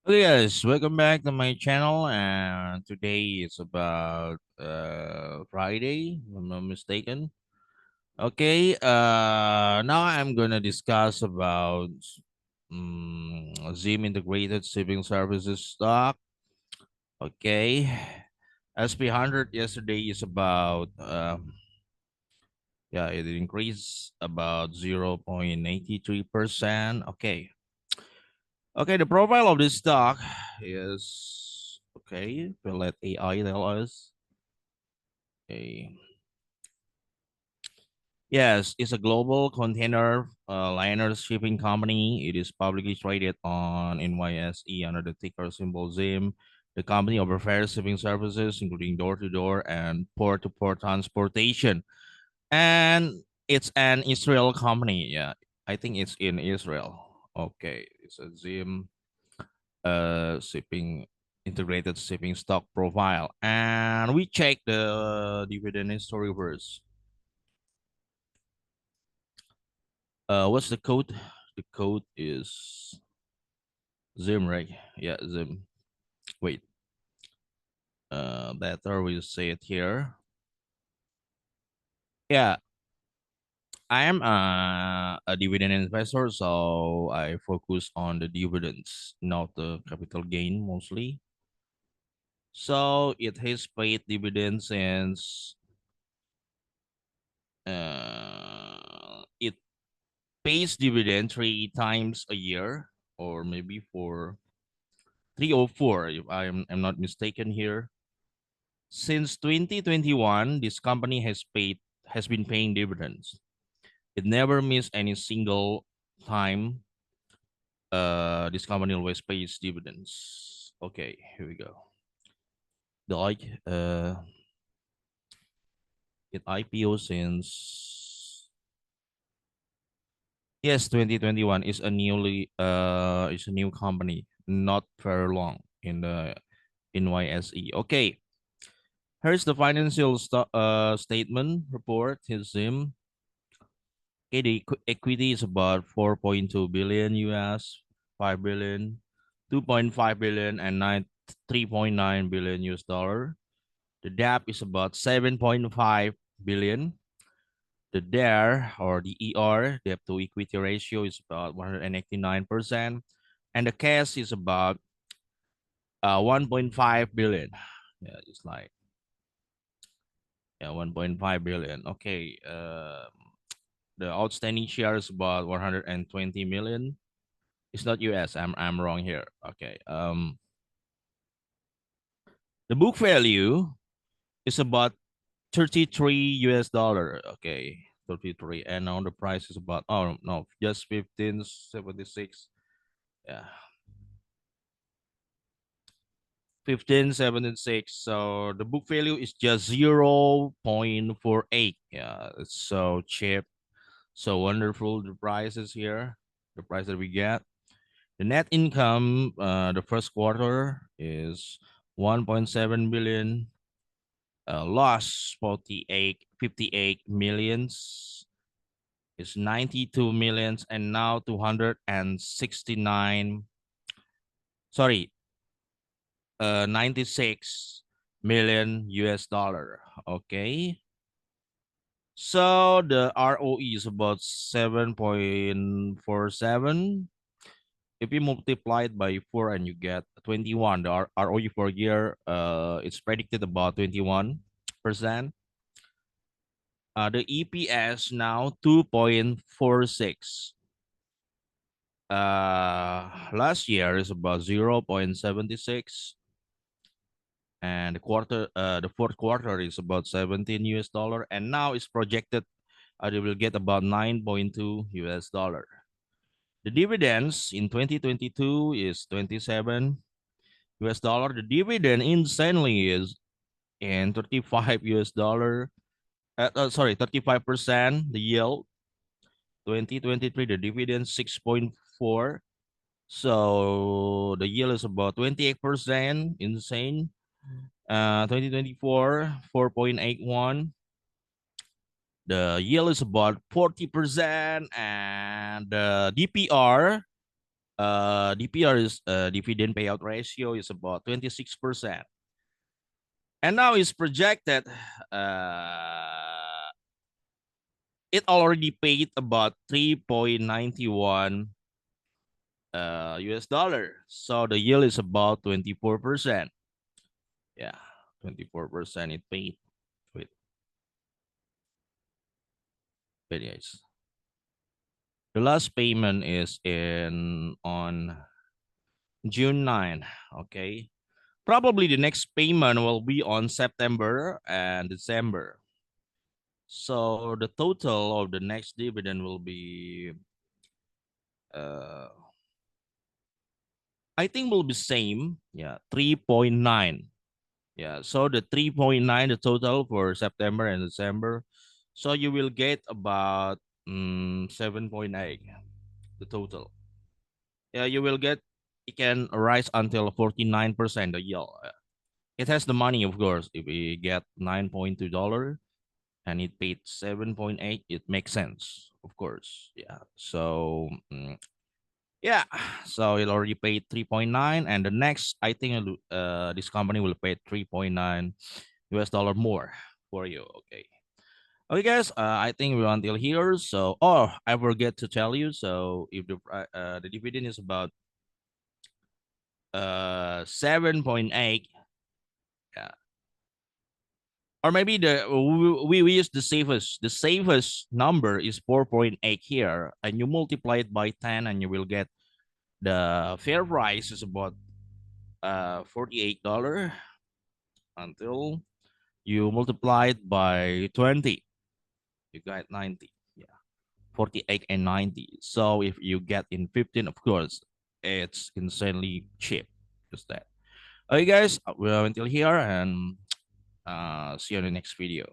Okay guys, welcome back to my channel, and today is about Friday, if I'm not mistaken. Okay, now I'm gonna discuss about ZIM integrated shipping services stock. Okay. SP100 yesterday is about yeah, it increased about 0.83%. Okay. Okay, the profile of this stock is okay. We'll let AI tell us. Okay. Yes, it's a global container liner shipping company. It is publicly traded on NYSE under the ticker symbol ZIM. The company offers shipping services, including door-to-door and port-to-port transportation. And it's an Israel company. Yeah, I think it's in Israel. Okay, it's a ZIM shipping integrated shipping stock profile, and we check the dividend history first. What's the code? The code is ZIM, right? Yeah, ZIM. Wait, better we say it here. Yeah, I am a dividend investor, so I focus on the dividends, not the capital gain mostly. So it has paid dividends since it pays dividend three times a year, or maybe for 3 or 4, if I'm not mistaken here. Since 2021, this company has been paying dividends. It never missed any single time. This company always pays dividends. Okay, here we go. The it IPO since, yes, 2021 is a new company, not very long in the NYSE. Okay, here's the financial statement report. His ZIM. Okay, the equity is about 4.2 billion US, 5 billion, 2.5 billion, and 3.9 billion US dollar. The debt is about 7.5 billion. The DER, or the ER, debt to equity ratio, is about 189%. And the cash is about 1.5 billion. Yeah, it's like, yeah, 1.5 billion. Okay. The outstanding shares about 120 million. It's not US. I'm wrong here. Okay. The book value is about 33 US dollar. Okay. 33. And now the price is about, oh no, just 15.76. Yeah. 15.76. So the book value is just 0.48. Yeah, it's so cheap. So wonderful. The prices here, the price that we get. The net income, the first quarter is 1.7 billion. Loss 58 millions is 92 millions, and now 269. Sorry, 96 million US dollar. Okay. So the ROE is about 7.47. If you multiply it by 4 and you get 21, the ROE for a year, it's predicted about 21%. The EPS now 2.46. Last year is about 0.76. And the fourth quarter is about 17 US dollar. And now it's projected they will get about 9.2 US dollar. The dividends in 2022 is 27 US dollar. The dividend insanely is in 35 US dollar. Sorry, 35% the yield. 2023 the dividend 6.4. So the yield is about 28%. Insane. 2024 4.81. The yield is about 40%, and the DPR DPR is dividend payout ratio is about 26%. And now it's projected it already paid about 3.91 US dollar. So the yield is about 24%. Yeah, 24% it paid. Wait, wait guys. The last payment is in on June 9. Okay. Probably the next payment will be on September and December. So the total of the next dividend will be I think will be same. Yeah, 3.9. Yeah, so the 3.9 the total for September and December. So you will get about 7.8 the total. Yeah, you will get it can rise until 49% the yield. It has the money, of course. If we get $9.2 and it paid 7.8, it makes sense, of course. Yeah. So yeah, so it already paid 3.9, and the next I think this company will pay 3.9 US dollar more for you. Okay. Okay, guys. I think we're until here. So, oh, I forget to tell you. So, if the dividend is about 7.8, yeah, or maybe we use the safest number is 4.8 here, and you multiply it by 10, and you will get the fair price is about $48 until you multiply it by 20, you got 90. Yeah, 48 and 90. So if you get in 15, of course, it's insanely cheap. Just that. Okay, guys, we're until here, and see you in the next video.